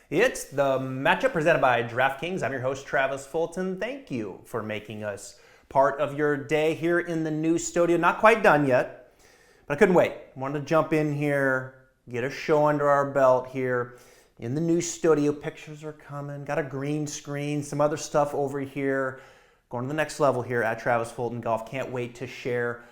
It's the matchup presented by Draftkings. I'm your host, Travis Fulton. Thank you for making us part of your day here in the new studio. Not quite done yet, but I couldn't wait. Wanted to jump in here, get a show under our belt here in the new studio. Pictures are coming. Got a green screen, some other stuff over here. Going to the next level here at Travis Fulton Golf. Can't wait to share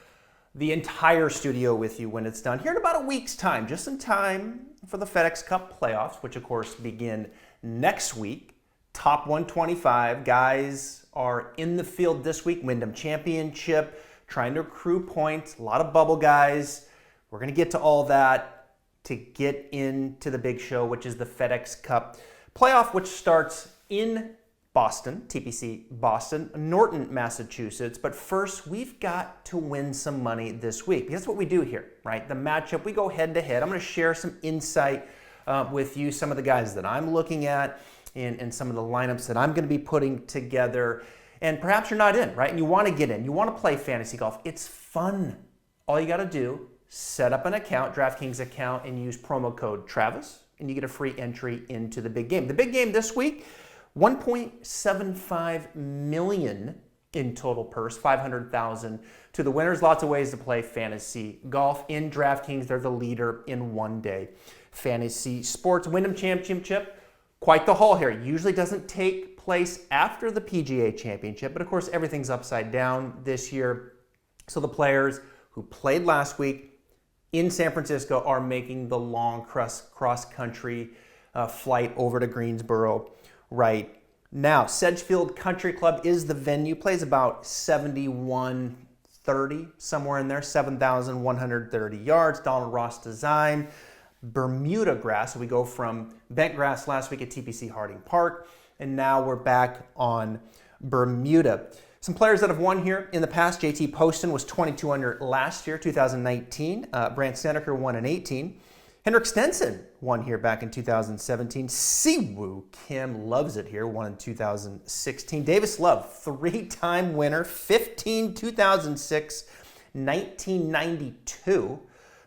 the entire studio with you when it's done here in about a week's time, just in time for the FedEx Cup playoffs, which of course begin next week. Top 125 guys are in the field this week. Wyndham Championship, trying to accrue points. A lot of bubble guys. We're going to get to all that to get into the big show, which is the FedEx Cup playoff, which starts in Boston, TPC Boston, Norton, Massachusetts. But first, we've got to win some money this week. Because that's what we do here, right? The matchup, we go head to head. I'm going to share some insight with you, some of the guys that I'm looking at and some of the lineups that I'm going to be putting together. And perhaps you're not in, right? And you want to get in. You want to play fantasy golf. It's fun. All you got to do, set up an account, DraftKings account, and use promo code Travis, and you get a free entry into the big game. The big game this week, 1.75 million in total purse, 500,000 to the winners. Lots of ways to play fantasy golf. In DraftKings, they're the leader in one-day fantasy sports. Wyndham Championship, quite the haul here. Usually doesn't take place after the PGA Championship, but of course everything's upside down this year. So the players who played last week in San Francisco are making the long cross-country flight over to Greensboro right now. Sedgefield Country Club is the venue. Plays about 7130, somewhere in there, 7,130 yards. Donald Ross design. Bermuda grass. So we go from bent grass last week at TPC Harding Park, and now we're back on Bermuda. Some players that have won here in the past. JT Poston was 22 under last year, 2019. Brant Snedeker won in 18. Henrik Stenson won here back in 2017. Siwoo Kim loves it here, won in 2016. Davis Love, three-time winner, 15 2006, 1992.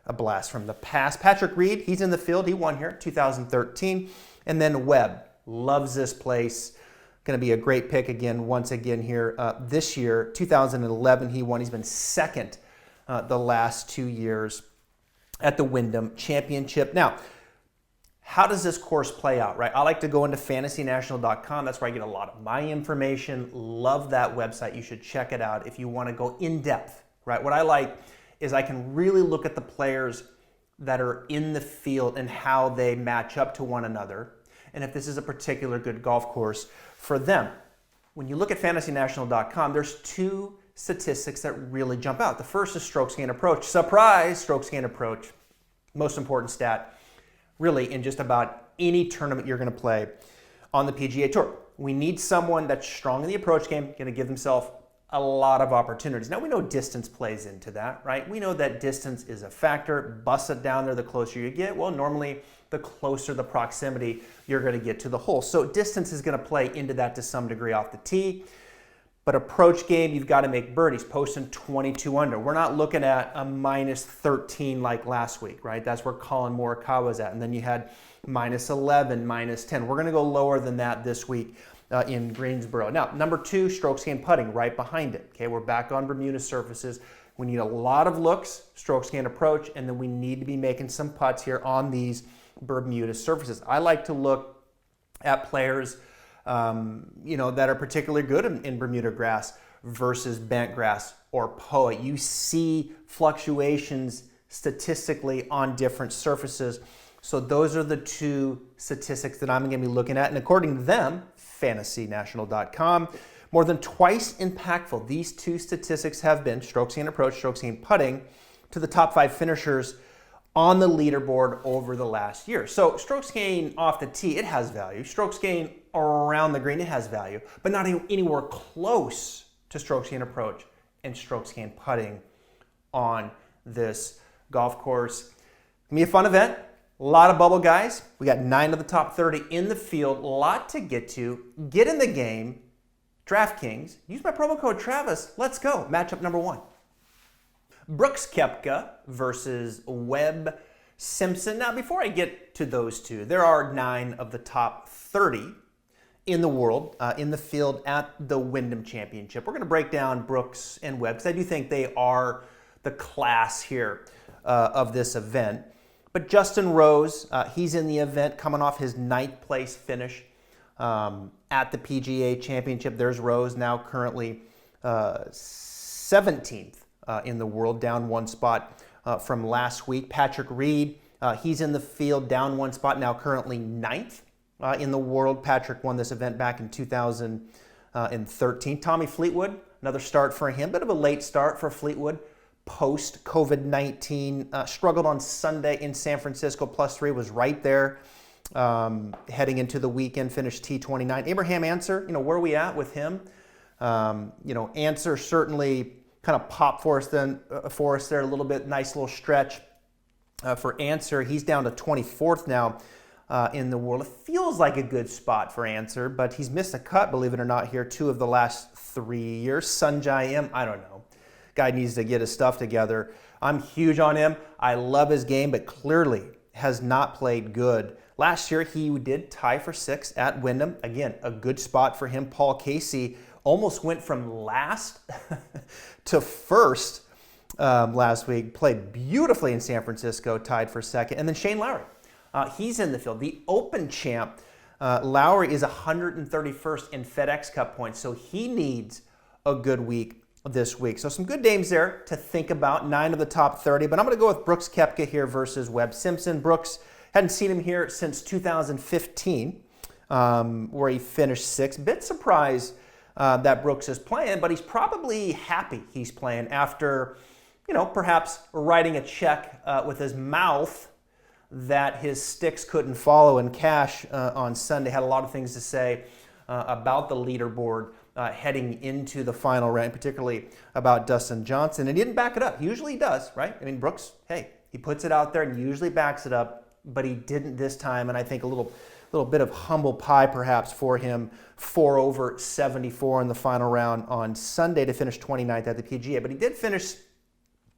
A blast from the past. Patrick Reed, he's in the field. He won here 2013. And then Webb, loves this place. Going to be a great pick again, once again here this year. 2011 he won. He's been second the last 2 years at the Wyndham Championship. Now, how does this course play out, right? I like to go into fantasynational.com. That's where I get a lot of my information. Love that website. You should check it out if you want to go in depth, right? What I like is I can really look at the players that are in the field and how they match up to one another, and if this is a particular good golf course for them. When you look at fantasynational.com, there's two statistics that really jump out. The first is strokes gained approach. Surprise, strokes gained approach. Most important stat, really, in just about any tournament you're going to play on the PGA Tour. We need someone that's strong in the approach game, going to give themselves a lot of opportunities. Now, we know distance plays into that, right? We know that distance is a factor. Bust it down there the closer you get. Well, normally, the closer the proximity you're going to get to the hole. So distance is going to play into that to some degree off the tee. But approach game, you've got to make birdies. Posting 22 under. We're not looking at a minus 13 like last week, right? That's where Colin Morikawa's at. And then you had minus 11, minus 10. We're going to go lower than that this week in Greensboro. Now, number two, strokes gained putting right behind it. Okay, we're back on Bermuda surfaces. We need a lot of looks, strokes gained approach, and then we need to be making some putts here on these Bermuda surfaces. I like to look at players that are particularly good in Bermuda grass versus bent grass or POA. You see fluctuations statistically on different surfaces. So those are the two statistics that I'm going to be looking at. And according to them, fantasynational.com, more than twice impactful these two statistics have been, strokes gained approach, strokes gained putting, to the top five finishers on the leaderboard over the last year. So strokes gained off the tee, it has value. Strokes gained around the green, it has value, but not anywhere close to strokes gained approach and strokes gained putting on this golf course. It's gonna be a fun event. A lot of bubble guys. We got 9 of the top 30 in the field. A lot to get to. Get in the game. DraftKings. Use my promo code Travis. Let's go. Matchup number 1. Brooks Koepka versus Webb Simpson. Now, before I get to those two, there are 9 of the top 30 in the world in the field at the Wyndham Championship. We're going to break down Brooks and Webb because I do think they are the class here of this event. But Justin Rose, he's in the event coming off his 9th place finish at the PGA Championship. There's Rose, now currently 17th in the world, down 1 spot from last week. Patrick Reed, he's in the field, down 1 spot, now currently 9th in the world. Patrick won this event back in 2013. Tommy Fleetwood, another start for him. Bit of a late start for Fleetwood post COVID-19. Struggled on Sunday in San Francisco. +3 was right there heading into the weekend. Finished T29. Abraham Answer, where are we at with him? Answer certainly kind of popped for us there a little bit. Nice little stretch for Answer. He's down to 24th now in the world. It feels like a good spot for Answer, but he's missed a cut, believe it or not, here 2 of the last 3 years. Sanjay M, I don't know. Guy needs to get his stuff together. I'm huge on him. I love his game, but clearly has not played good. Last year, he did tie for 6th at Wyndham. Again, a good spot for him. Paul Casey almost went from last to 1st last week. Played beautifully in San Francisco, tied for 2nd. And then Shane Lowry, he's in the field. The Open champ, Lowry is 131st in FedEx Cup points, so he needs a good week this week. So some good names there to think about, 9 of the top 30. But I'm going to go with Brooks Koepka here versus Webb Simpson. Brooks, hadn't seen him here since 2015, where he finished 6th. Bit surprised that Brooks is playing, but he's probably happy he's playing after, perhaps writing a check with his mouth that his sticks couldn't follow in cash on Sunday. Had a lot of things to say about the leaderboard heading into the final round, particularly about Dustin Johnson. And he didn't back it up. He usually does, right? I mean, Brooks, hey, he puts it out there and usually backs it up, but he didn't this time. And I think a little bit of humble pie perhaps for him. 4 over 74 in the final round on Sunday to finish 29th at the PGA. But he did finish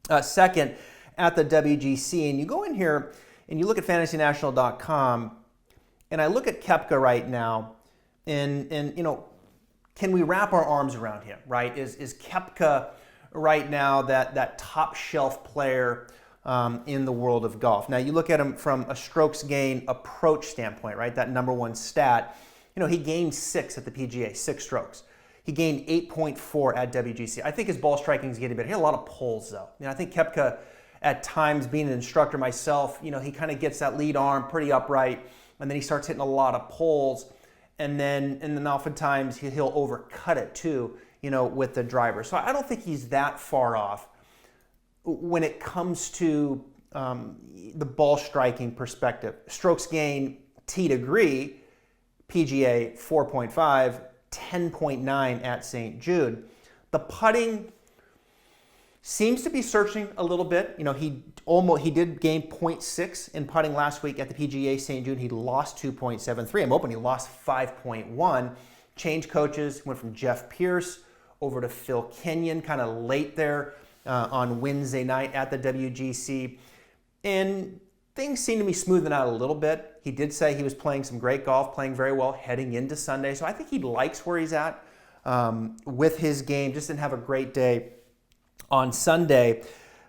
2nd at the WGC. And you go in here and you look at fantasynational.com, and I look at Koepka right now, and can we wrap our arms around him, right? Is Koepka right now that top shelf player in the world of golf? Now, you look at him from a strokes gain approach standpoint, right? That #1 stat. He gained 6 at the PGA, 6 strokes. He gained 8.4 at WGC. I think his ball striking is getting better. He had a lot of pulls, though. I think Koepka, at times, being an instructor myself, he kind of gets that lead arm pretty upright, and then he starts hitting a lot of pulls. And then oftentimes he'll overcut it too, with the driver. So I don't think he's that far off when it comes to the ball striking perspective. Strokes gain tee degree, PGA 4.5, 10.9 at St. Jude. The putting seems to be searching a little bit. He did gain 0.6 in putting last week at the PGA St. Jude. He lost 2.73. I'm open. He lost 5.1. Changed coaches, went from Jeff Pierce over to Phil Kenyon, kind of late there on Wednesday night at the WGC. And things seem to be smoothing out a little bit. He did say he was playing some great golf, playing very well heading into Sunday. So I think he likes where he's at with his game. Just didn't have a great day on Sunday,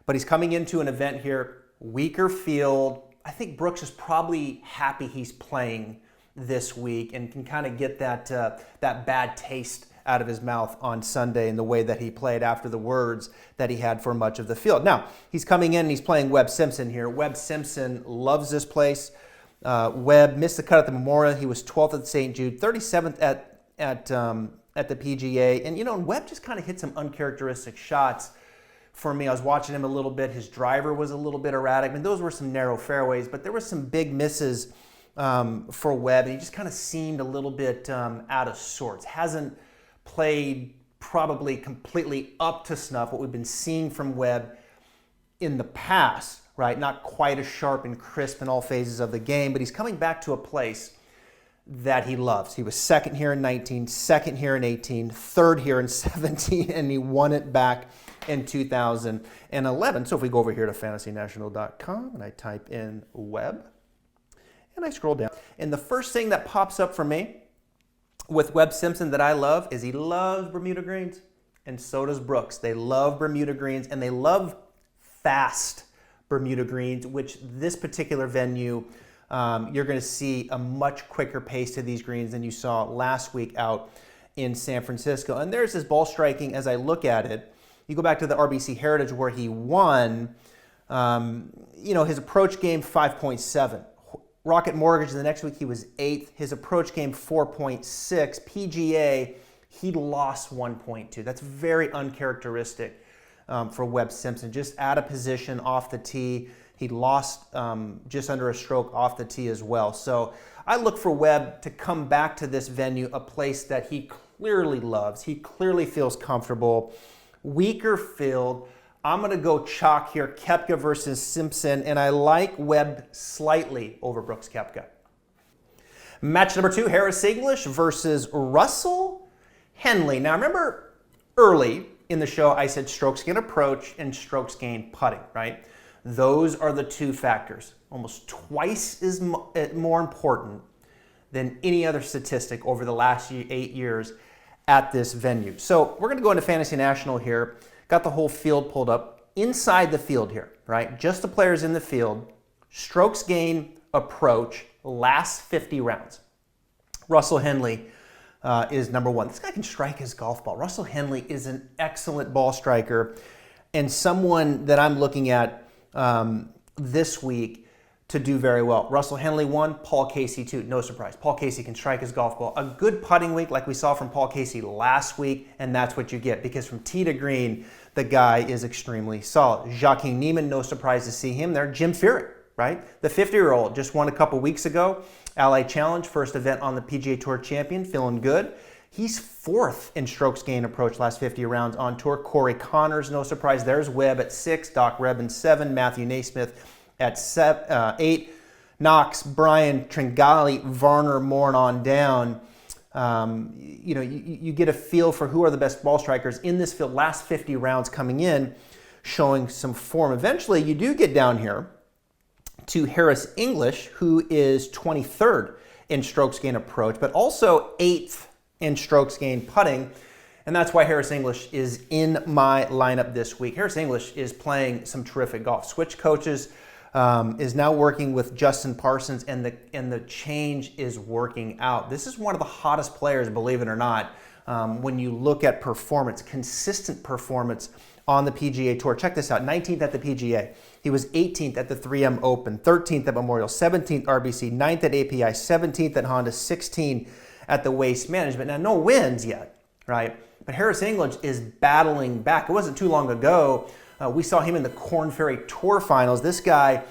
but he's coming into an event here, weaker field. I think Brooks is probably happy he's playing this week and can kind of get that bad taste out of his mouth on Sunday in the way that he played after the words that he had for much of the field. Now, he's coming in and he's playing Webb Simpson here. Webb Simpson loves this place. Webb missed the cut at the Memorial. He was 12th at St. Jude, 37th at the PGA. And, Webb just kind of hit some uncharacteristic shots. For me, I was watching him a little bit. His driver was a little bit erratic. I mean, those were some narrow fairways, but there were some big misses for Webb. And he just kind of seemed a little bit out of sorts. Hasn't played probably completely up to snuff, what we've been seeing from Webb in the past, right? Not quite as sharp and crisp in all phases of the game, but he's coming back to a place that he loves. He was second here in 19, second here in 18, third here in 17, and he won it back in 2011. So if we go over here to fantasynational.com and I type in Webb and I scroll down, and the first thing that pops up for me with Webb Simpson that I love is he loves Bermuda greens, and so does Brooks. They love Bermuda greens, and they love fast Bermuda greens, which this particular venue, you're going to see a much quicker pace to these greens than you saw last week out in San Francisco. And there's his ball striking as I look at it. You go back to the RBC Heritage where he won, his approach game 5.7. Rocket Mortgage the next week he was 8th. His approach game 4.6. PGA, he lost 1.2. That's very uncharacteristic for Webb Simpson. Just out of position off the tee. He lost just under a stroke off the tee as well. So I look for Webb to come back to this venue, a place that he clearly loves. He clearly feels comfortable. Weaker field. I'm going to go chalk here, Koepka versus Simpson, and I like Webb slightly over Brooks Koepka. Match number 2, Harris English versus Russell Henley. Now remember early in the show I said strokes gain approach and strokes gain putting, right? Those are the two factors. Almost twice as more important than any other statistic over the last 8 years at this venue. So we're going to go into Fantasy National here. Got the whole field pulled up. Inside the field here, right? Just the players in the field. Strokes gain approach last 50 rounds. Russell Henley is number 1. This guy can strike his golf ball. Russell Henley is an excellent ball striker and someone that I'm looking at this week to do very well. Russell Henley 1, Paul Casey 2. No surprise. Paul Casey can strike his golf ball. A good putting week like we saw from Paul Casey last week, and that's what you get because from tee to green, the guy is extremely solid. Joaquin Niemann, no surprise to see him there. Jim Furyk, right? The 50-year-old just won a couple weeks ago. Ally Challenge, first event on the PGA Tour champion, feeling good. He's 4th in strokes gain approach last 50 rounds on tour. Corey Connors, no surprise. There's Webb at 6, Doc Rebb 7, Matthew Naismith at 8, Knox, Bryan, Tringali, Varner, more on down. You get a feel for who are the best ball strikers in this field. Last 50 rounds coming in, showing some form. Eventually, you do get down here to Harris English, who is 23rd in strokes gain approach, but also 8th in strokes gain putting. And that's why Harris English is in my lineup this week. Harris English is playing some terrific golf. Switch coaches, is now working with Justin Parsons, and the change is working out. This is one of the hottest players, believe it or not, when you look at performance, consistent performance on the PGA Tour. Check this out, 19th at the PGA. He was 18th at the 3M Open, 13th at Memorial, 17th RBC, 9th at API, 17th at Honda, 16th at the Waste Management. Now, no wins yet, right? But Harris English is battling back. It wasn't too long ago. We saw him in the Korn Ferry Tour Finals. This guy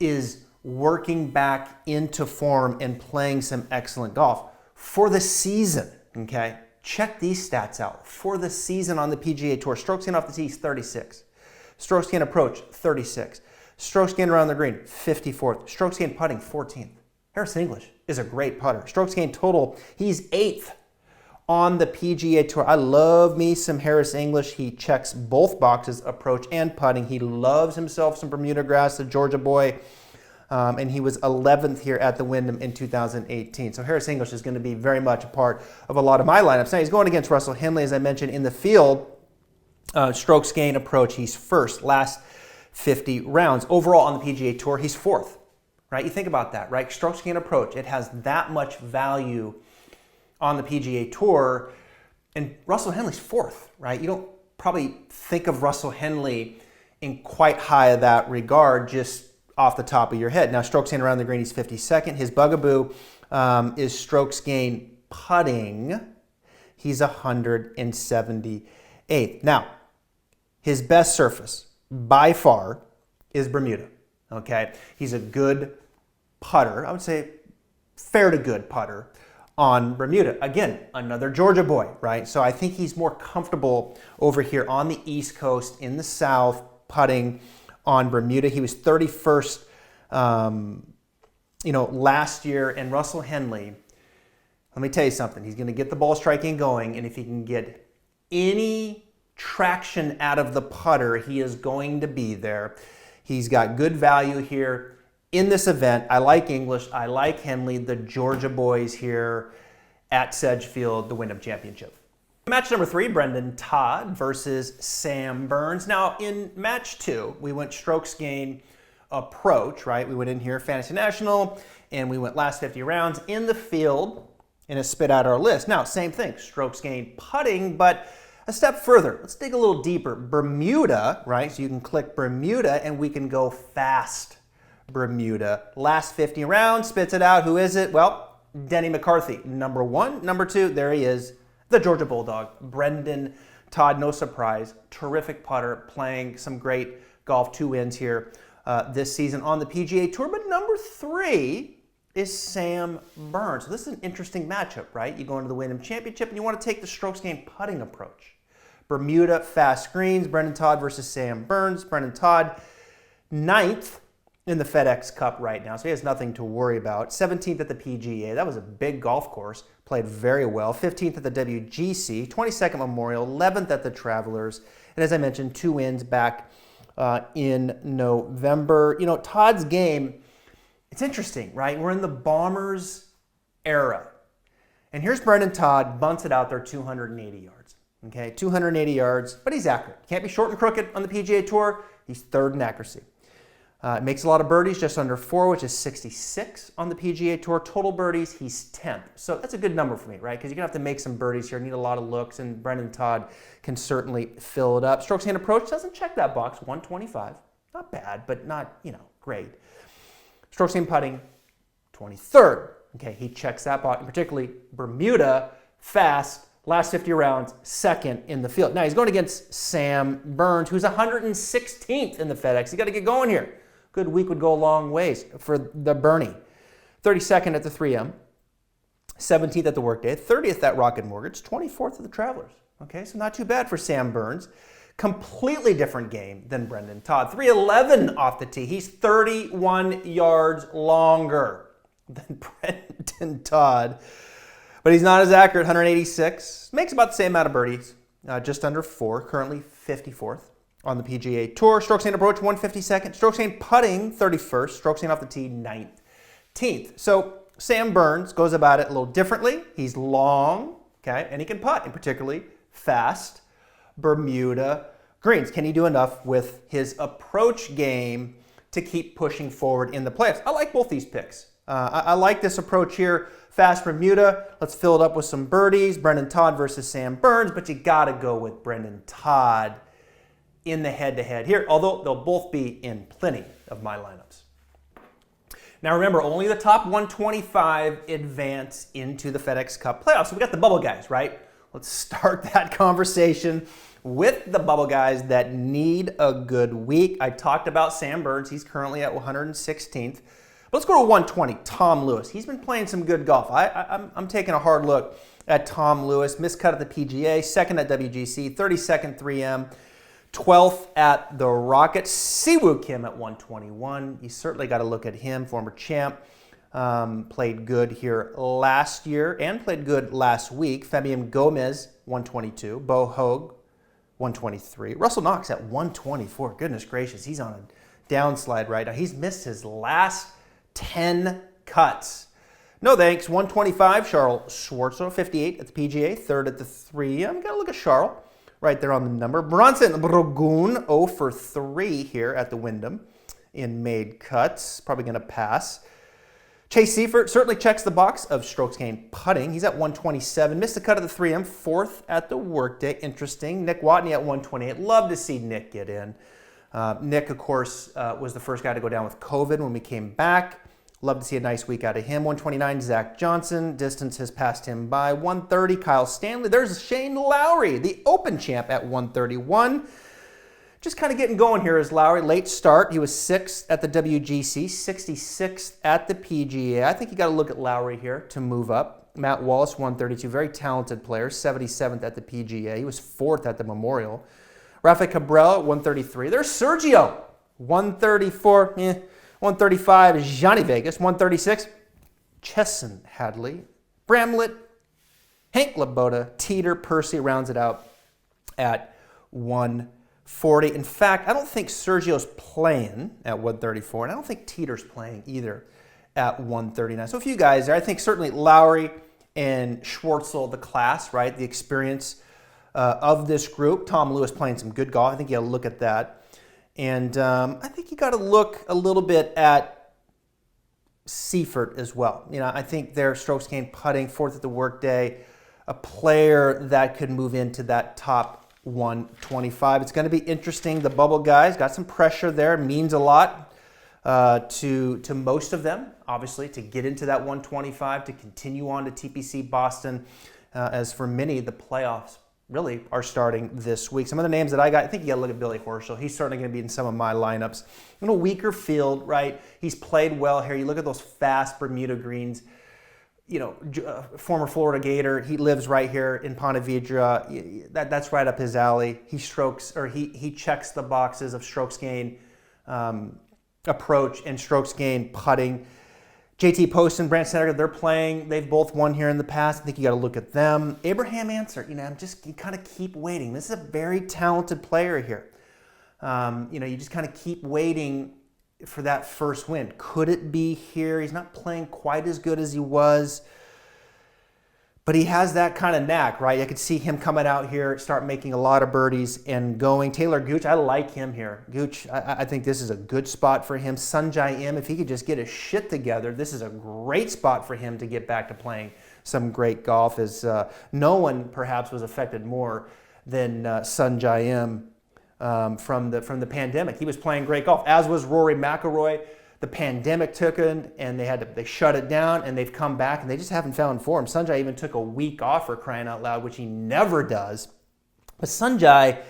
is working back into form and playing some excellent golf. For the season, okay? Check these stats out. For the season on the PGA Tour, strokes gain off the tee, 36. Strokes gain approach, 36. Strokes gain around the green, 54th. Strokes gain putting, 14th. Harris English is a great putter. Strokes gain total, he's 8th on the PGA Tour. I love me some Harris English. He checks both boxes, approach and putting. He loves himself some Bermuda grass, the Georgia boy. And he was 11th here at the Wyndham in 2018. So Harris English is going to be very much a part of a lot of my lineups. Now he's going against Russell Henley, as I mentioned, in the field. Strokes gain approach, he's 1st, last 50 rounds. Overall on the PGA Tour, he's 4th, right? You think about that, right? Strokes gain approach, it has that much value on the PGA Tour, and Russell Henley's 4th, right? You don't probably think of Russell Henley in quite high of that regard just off the top of your head. Now, strokes gain around the green, he's 52nd. His bugaboo is strokes gain putting. He's 178th. Now, his best surface by far is Bermuda, okay? He's a good putter. I would say fair to good putter on Bermuda. Again, another Georgia boy, right? So I think he's more comfortable over here on the East Coast, in the South, putting on Bermuda. He was 31st, last year, and Russell Henley Let me tell you something. He's going to get the ball striking going, and if he can get any traction out of the putter, he is going to be there. He's got good value here in this event. I like English. I like Henley, the Georgia boys here at Sedgefield, the Wyndham Championship. Match number 3, Brendan Todd versus Sam Burns. Now, in match 2, we went strokes gain approach, right? We went in here, Fantasy National, and we went last 50 rounds in the field, and it spit out our list. Now, same thing, strokes gain putting, but a step further. Let's dig a little deeper. Bermuda, right? So you can click Bermuda, and we can go fast Bermuda. Last 50 rounds, spits it out. Who is it? Well, Denny McCarthy, number 1. Number 2, there he is, the Georgia Bulldog, Brendan Todd, no surprise. Terrific putter, playing some great golf, 2 wins here this season on the PGA Tour. But number 3 is Sam Burns. So this is an interesting matchup, right? You go into the Wyndham Championship and you want to take the strokes gain putting approach. Bermuda, fast greens, Brendan Todd versus Sam Burns. Brendan Todd, 9th in the FedEx Cup right now, so he has nothing to worry about. 17th at the PGA, that was a big golf course, played very well. 15th at the WGC, 22nd Memorial, 11th at the Travelers, and as I mentioned, 2 wins back in November. You know, Todd's game, it's interesting, right? We're in the Bombers era, and here's Brendan Todd, bunts it out there 280 yards, okay? 280 yards, but he's accurate. Can't be short and crooked on the PGA Tour. He's 3rd in accuracy. Makes a lot of birdies, just under 4, which is 66 on the PGA Tour. Total birdies, he's 10th. So that's a good number for me, right? Because you're going to have to make some birdies here, need a lot of looks, and Brendan Todd can certainly fill it up. Strokes gained approach doesn't check that box, 125. Not bad, but not, great. Strokes gained putting, 23rd. Okay, he checks that box, and particularly Bermuda, fast, last 50 rounds, 2nd in the field. Now he's going against Sam Burns, who's 116th in the FedEx. You got to get going here. Good week would go a long ways for the Bernie. 32nd at the 3M, 17th at the Workday, 30th at Rocket Mortgage, 24th at the Travelers. Okay, so not too bad for Sam Burns. Completely different game than Brendan Todd. 311 off the tee. He's 31 yards longer than Brendan Todd. But he's not as accurate, 186. Makes about the same amount of birdies, just under 4, currently 54th on the PGA Tour. Strokes gained approach, 152nd. Strokes gained putting, 31st. Strokes gained off the tee, 19th. So Sam Burns goes about it a little differently. He's long, okay, and he can putt, and particularly fast Bermuda greens. Can he do enough with his approach game to keep pushing forward in the playoffs? I like both these picks. I like this approach here. Fast Bermuda. Let's fill it up with some birdies. Brendan Todd versus Sam Burns, but you got to go with Brendan Todd in the head-to-head here, although they'll both be in plenty of my lineups. Now remember, only the top 125 advance into the FedEx Cup playoffs. So we got the bubble guys, right? Let's start that conversation with the bubble guys that need a good week. I talked about Sam Burns. He's currently at 116th. Let's go to 120, Tom Lewis. He's been playing some good golf. I'm taking a hard look at Tom Lewis. Miscut at the PGA, 2nd at WGC, 32nd 3M, 12th at the Rocket. Siwoo Kim at 121. You certainly got to look at him, former champ. Played good here last year and played good last week. Fabian Gomez, 122. Bo Hogue, 123. Russell Knox at 124. Goodness gracious, he's on a downslide right now. He's missed his last 10 cuts. No thanks. 125, Charles Schwartzel, 58 at the PGA, 3rd at the 3M. Got to look at Charles right there on the number. Bronson Brogun, 0 for 3 here at the Wyndham in made cuts. Probably going to pass. Chase Seifert certainly checks the box of strokes gained putting. He's at 127. Missed the cut at the 3M, 4th at the Workday. Interesting. Nick Watney at 128. Love to see Nick get in. Nick, of course, was the first guy to go down with COVID when we came back. Love to see a nice week out of him. 129, Zach Johnson. Distance has passed him by. 130, Kyle Stanley. There's Shane Lowry, the Open champ at 131. Just kind of getting going here is Lowry. Late start. He was 6th at the WGC, 66th at the PGA. I think you got to look at Lowry here to move up. Matt Wallace, 132. Very talented player. 77th at the PGA. He was 4th at the Memorial. Rafa Cabrera, 133. There's Sergio, 134. 135 is Johnny Vegas. 136, Chesson Hadley. Bramlett, Hank Laboda, Teeter, Percy rounds it out at 140. In fact, I don't think Sergio's playing at 134, and I don't think Teeter's playing either at 139. So a few guys there. I think certainly Lowry and Schwartzel, the class, right? The experience of this group. Tom Lewis playing some good golf. I think you got to look at that. And I think you got to look a little bit at Seifert as well. You know, I think their strokes gained putting, fourth at the workday, a player that could move into that top 125. It's going to be interesting. The bubble guys got some pressure there. Means a lot to most of them, obviously, to get into that 125, to continue on to TPC Boston. As for many, the playoffs really are starting this week. Some of the names that I got, I think you got to look at Billy Horschel. He's certainly going to be in some of my lineups. In a weaker field, right? He's played well here. You look at those fast Bermuda greens. You know, former Florida Gator. He lives right here in Ponte Vedra. That's right up his alley. He checks the boxes of strokes gain approach and strokes gain putting. JT Poston, Brant Snedeker, they're playing. They've both won here in the past. I think you got to look at them. Abraham Answer, you kind of keep waiting. This is a very talented player here. You just kind of keep waiting for that first win. Could it be here? He's not playing quite as good as he was, but he has that kind of knack, right? I could see him coming out here, start making a lot of birdies and going. Taylor Gooch, I like him here. Gooch, I think this is a good spot for him. Sunjay M, if he could just get his shit together, this is a great spot for him to get back to playing some great golf, as no one perhaps was affected more than Sunjay M from the pandemic. He was playing great golf, as was Rory McIlroy. The pandemic took it, and they shut it down, and they've come back, and they just haven't found form. Sunjay even took a week off, for crying out loud, which he never does. But Sunjay,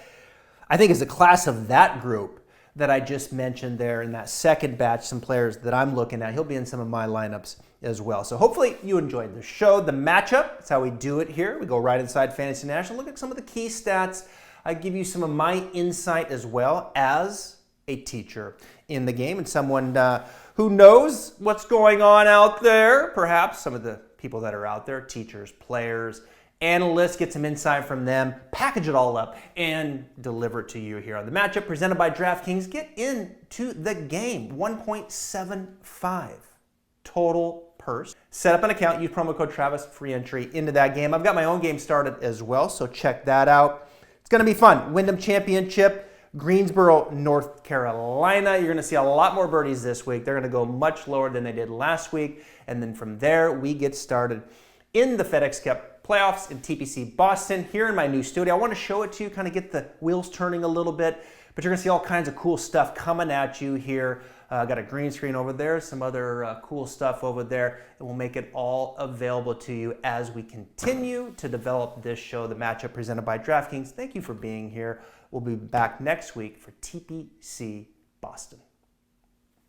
I think, is the class of that group that I just mentioned there in that second batch, some players that I'm looking at. He'll be in some of my lineups as well. So hopefully you enjoyed the show. The matchup, that's how we do it here. We go right inside Fantasy National, look at some of the key stats. I give you some of my insight as well as a teacher in the game and someone who knows what's going on out there. Perhaps some of the people that are out there, teachers, players, analysts, get some insight from them, package it all up, and deliver it to you here on the matchup presented by Draftkings. Get into the game. 1.75 total purse. Set up an account, use promo code Travis, free entry into that game. I've got my own game started as well, so check that out. It's going to be fun. Wyndham Championship, Greensboro, North Carolina. You're going to see a lot more birdies this week. They're going to go much lower than they did last week. And then from there, we get started in the FedEx Cup playoffs in TPC Boston here in my new studio. I want to show it to you, kind of get the wheels turning a little bit. But you're going to see all kinds of cool stuff coming at you here. Got a green screen over there, some other cool stuff over there. And we'll make it all available to you as we continue to develop this show, the matchup presented by Draftkings. Thank you for being here. We'll be back next week for TPC Boston.